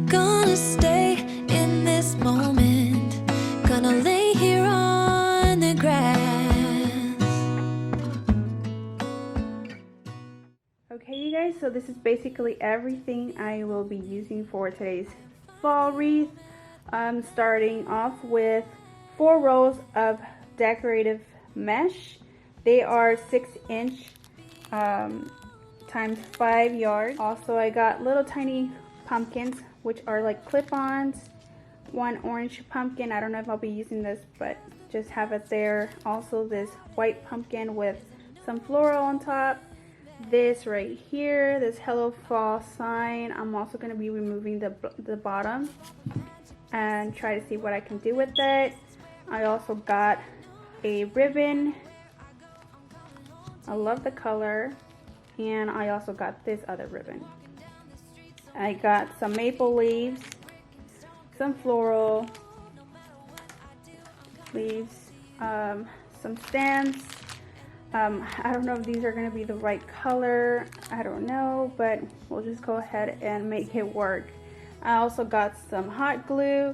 Gonna stay in this moment, gonna lay here on the grass. Okay, you guys, so this is basically everything I will be using for today's fall wreath. I'm starting off with 4 rows of decorative mesh. They are 6-inch times 5 yards. Also, I got little tiny pumpkins, which are like clip-ons. 1 orange pumpkin. I don't know if I'll be using this, but just have it there. Also, this white pumpkin with some floral on top. This right here, this Hello Fall sign. I'm also going to be removing the bottom and try to see what I can do with it. I also got a ribbon. I love the color. And I also got this other ribbon. I got some maple leaves, some floral leaves, some stems. I don't know if these are going to be the right color. I don't know, but we'll just go ahead and make it work. I also got some hot glue,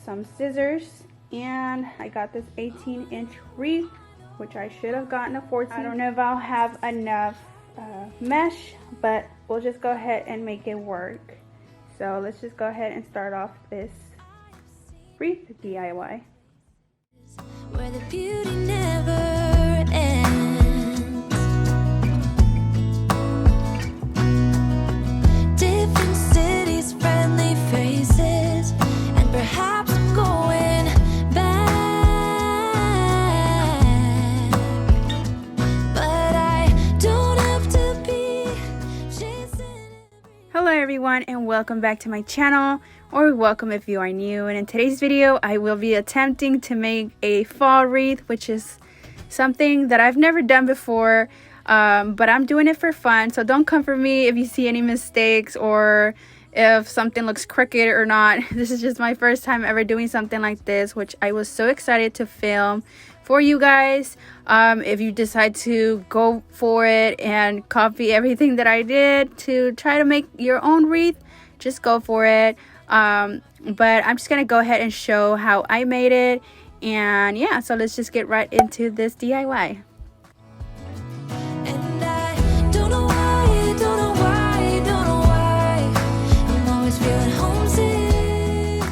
some scissors, and I got this 18-inch wreath, which I should have gotten a 14. I don't know if I'll have enough mesh, but we'll just go ahead and make it work. So let's just go ahead and start off this wreath DIY. Where the beauty never ends. Different cities, friendly faces, and perhaps I'm going back. But I don't have to be chasing. Hello everyone, and welcome back to my channel, or welcome if you are new. And in today's video I will be attempting to make a fall wreath, which is something that I've never done before, but I'm doing it for fun. So don't come for me if you see any mistakes or if something looks crooked or not. This is just my first time ever doing something like this, which I was so excited to film for you guys. If you decide to go for it and copy everything that I did to try to make your own wreath, just go for it. But I'm just gonna go ahead and show how I made it, and yeah, so let's just get right into this DIY. And I don't know why, don't know why, don't know why I'm always feeling homesick.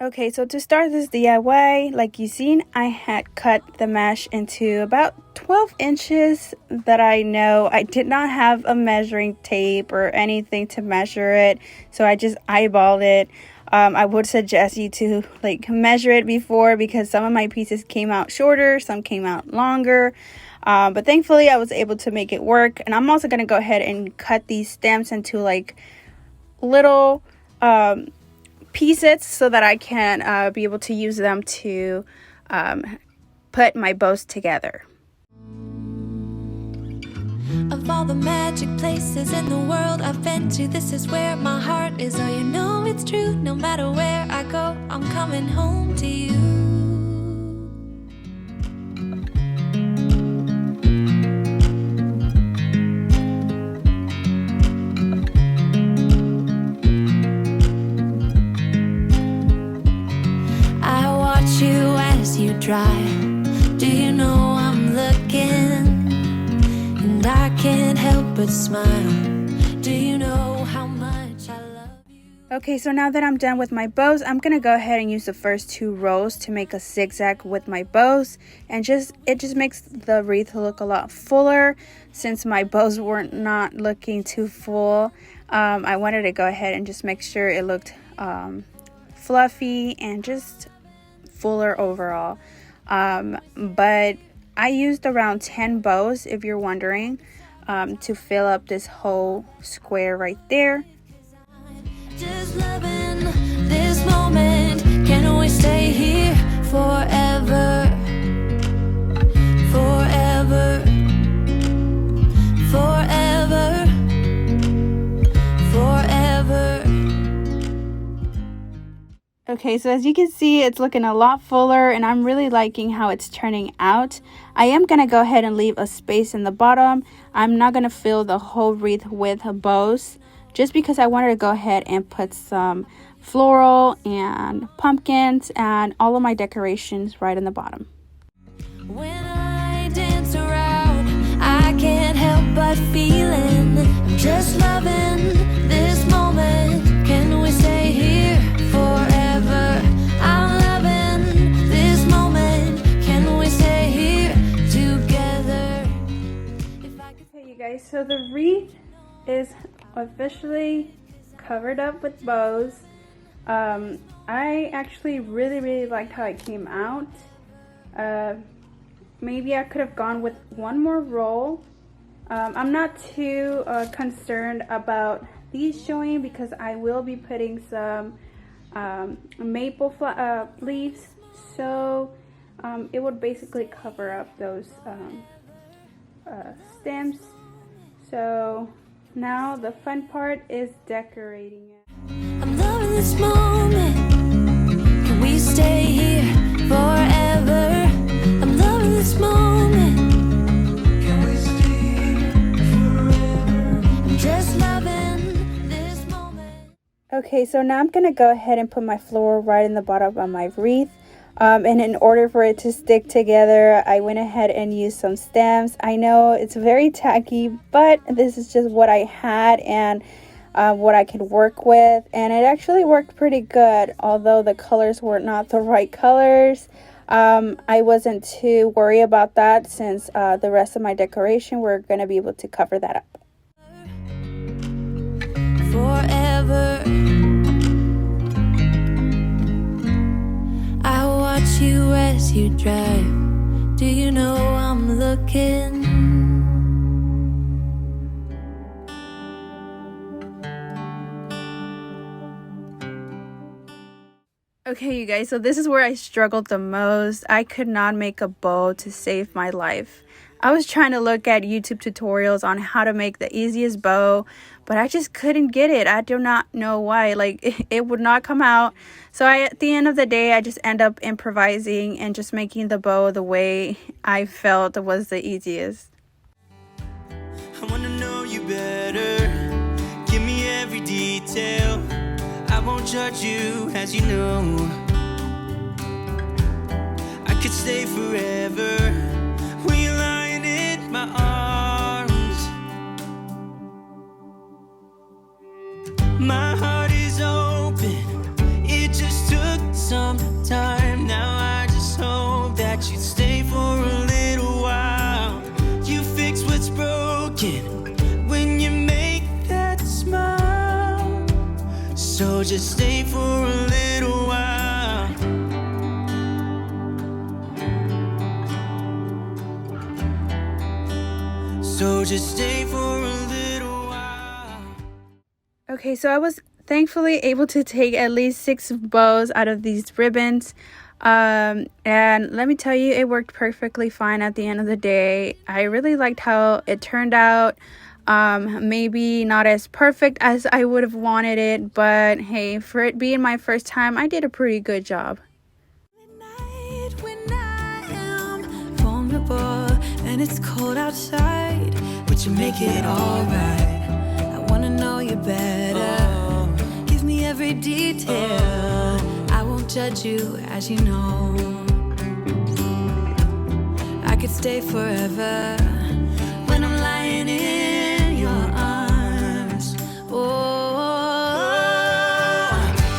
Okay, so to start this DIY, like you seen, I had cut the mesh into about 12 inches that I know. I did not have a measuring tape or anything to measure it, so I just eyeballed it. I would suggest you to like measure it before, because some of my pieces came out shorter, some came out longer, but thankfully I was able to make it work. And I'm also going to go ahead and cut these stems into like little pieces so that I can be able to use them to put my bows together. Of all the magic places in the world I've been to, this is where my heart is. Oh, you know it's true. No matter where I go, I'm coming home to you. I watch you as you drive. Do you know I'm looking? I can't help but smile. Do you know how much I love you? Okay, so now that I'm done with my bows, I'm gonna go ahead and use the first 2 rows to make a zigzag with my bows, and it just makes the wreath look a lot fuller. Since my bows were not looking too full, I wanted to go ahead and just make sure it looked fluffy and just fuller overall. But I used around 10 bows, if you're wondering, to fill up this whole square right there. Just loving this moment. Can we stay here forever? Forever. Forever. Forever. Okay, so as you can see, it's looking a lot fuller and I'm really liking how it's turning out. I am going to go ahead and leave a space in the bottom. I'm not going to fill the whole wreath with bows just because I wanted to go ahead and put some floral and pumpkins and all of my decorations right in the bottom. When I dance around, I can't help but feeling I'm just loving this moment. Can we stay here forever? I'm loving this moment. Can we stay here together? Okay, you guys, so the wreath is officially covered up with bows. I actually really liked how it came out. Maybe I could have gone with one more roll. I'm not too concerned about these showing because I will be putting some maple leaves, so it would basically cover up those stems. So now the fun part is decorating it. I'm loving this moment. Can we stay here forever? I'm loving this moment. Can we stay here forever? I'm just loving this moment. Okay, so now I'm gonna go ahead and put my floral right in the bottom of my wreath. And in order for it to stick together, I went ahead and used some stems. I know it's very tacky, but this is just what I had and what I could work with, and it actually worked pretty good. Although the colors were not the right colors, I wasn't too worried about that since the rest of my decoration we're going to be able to cover that up. Forever, I watch you as you drive. Do you know I'm looking? Okay, you guys, so this is where I struggled the most. I could not make a bow to save my life. I was trying to look at YouTube tutorials on how to make the easiest bow, but I just couldn't get it. I do not know why. Like, it would not come out. So at the end of the day, I just end up improvising and just making the bow the way I felt was the easiest. I wanna know you better. Give me every detail. I won't judge you, as you know. I could stay forever when you're lying in my arms. My heart is open. It just took some time. Now I just hope that you stay for a little while. You fix what's broken when you make that smile. So just stay for a little while. So just stay for a little while. Okay, so I was thankfully able to take at least 6 bows out of these ribbons. And let me tell you, it worked perfectly fine at the end of the day. I really liked how it turned out. Maybe not as perfect as I would have wanted it, but hey, for it being my first time, I did a pretty good job. When I am vulnerable and it's cold outside, but you make it alright. I wanna know you better. Give me every detail. I won't judge you, as you know. I could stay forever when I'm lying in your arms. Oh,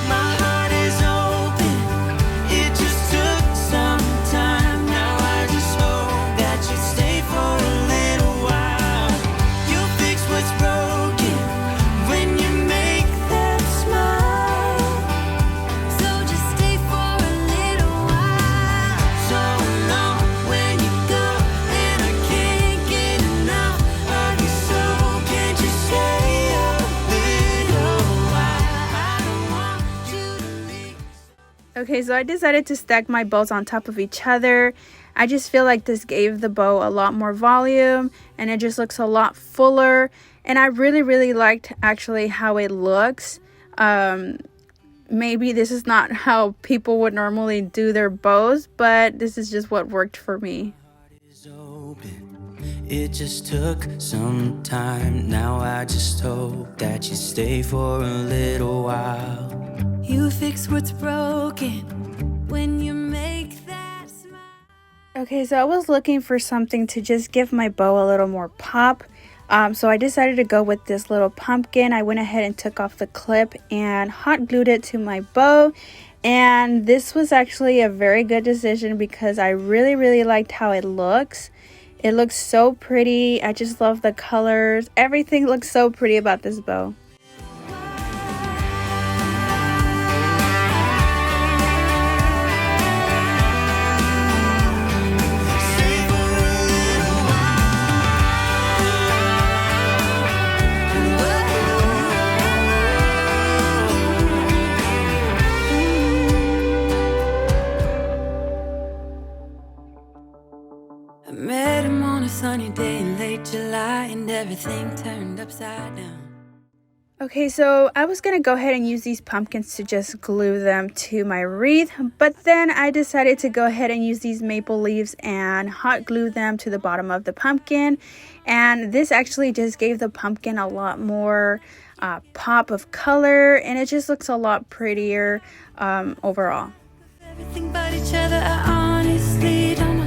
my heart is open. It just took some time. Now I just hope that you stay for a little while. You'll fix what's broken when you make that smile. So just stay for a little while. So long when you go, and I can't get enough of you. So can't you stay a little while? I don't want you to leave. Okay, so I decided to stack my bows on top of each other. I just feel like this gave the bow a lot more volume and it just looks a lot fuller. And I really liked actually how it looks. maybe this is not how people would normally do their bows, but this is just what worked for me. It just took some time. Now I just hope that you stay for a little while. You fix what's broken when you make that smile. Okay, so I was looking for something to just give my bow a little more pop. So I decided to go with this little pumpkin. I went ahead and took off the clip and hot glued it to my bow. And this was actually a very good decision because I really liked how it looks. It looks so pretty. I just love the colors. Everything looks so pretty about this bow. I met him on a sunny day in late July and everything turned upside down. Okay, so I was gonna go ahead and use these pumpkins to just glue them to my wreath, but then I decided to go ahead and use these maple leaves and hot glue them to the bottom of the pumpkin. And this actually just gave the pumpkin a lot more pop of color, and it just looks a lot prettier overall. Everything but each other, I honestly don't know.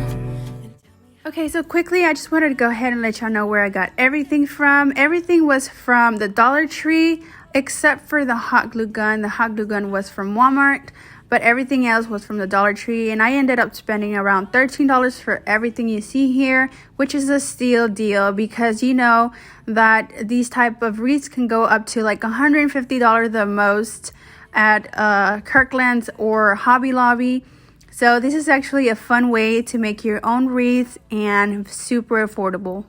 Okay, so quickly, I just wanted to go ahead and let y'all know where I got everything from. Everything was from the Dollar Tree, except for the hot glue gun. The hot glue gun was from Walmart, but everything else was from the Dollar Tree. And I ended up spending around $13 for everything you see here, which is a steal deal because you know that these type of wreaths can go up to like $150 the most at Kirkland's or Hobby Lobby. So this is actually a fun way to make your own wreaths and super affordable.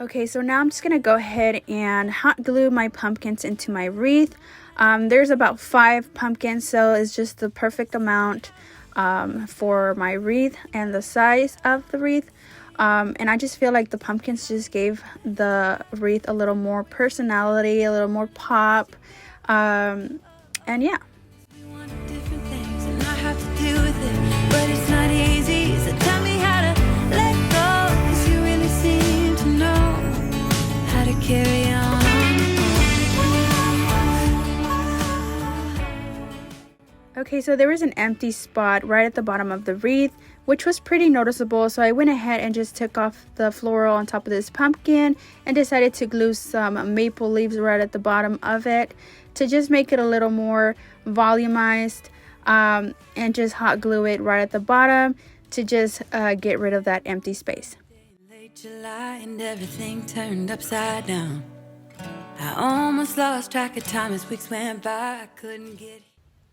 Okay, so now I'm just gonna go ahead and hot glue my pumpkins into my wreath. There's about 5 pumpkins, so it's just the perfect amount for my wreath and the size of the wreath. And I just feel like the pumpkins just gave the wreath a little more personality, a little more pop. And yeah. Different things and I have to deal with it, but it's not easy. So tell me how to let go, 'cause you really seem to know how to carry on. Okay, so there was an empty spot right at the bottom of the wreath, which was pretty noticeable. So I went ahead and just took off the floral on top of this pumpkin and decided to glue some maple leaves right at the bottom of it to just make it a little more volumized, and just hot glue it right at the bottom to just get rid of that empty space. Late July and everything turned upside down. I almost lost track of time as weeks went by. I couldn't get.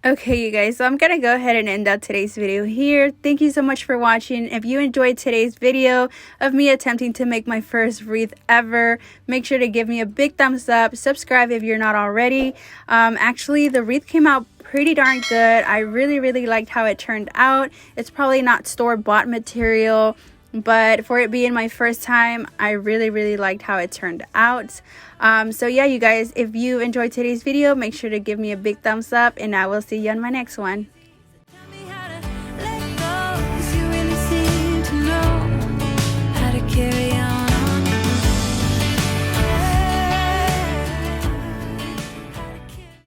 Okay, you guys, so I'm gonna go ahead and end out today's video here. Thank you so much for watching. If you enjoyed today's video of me attempting to make my first wreath ever, make sure to give me a big thumbs up. Subscribe if you're not already. Actually, the wreath came out pretty darn good. I really liked how it turned out. It's probably not store-bought material, but for it being my first time, I really liked how it turned out. So yeah, you guys, if you enjoyed today's video, make sure to give me a big thumbs up, and I will see you on my next one.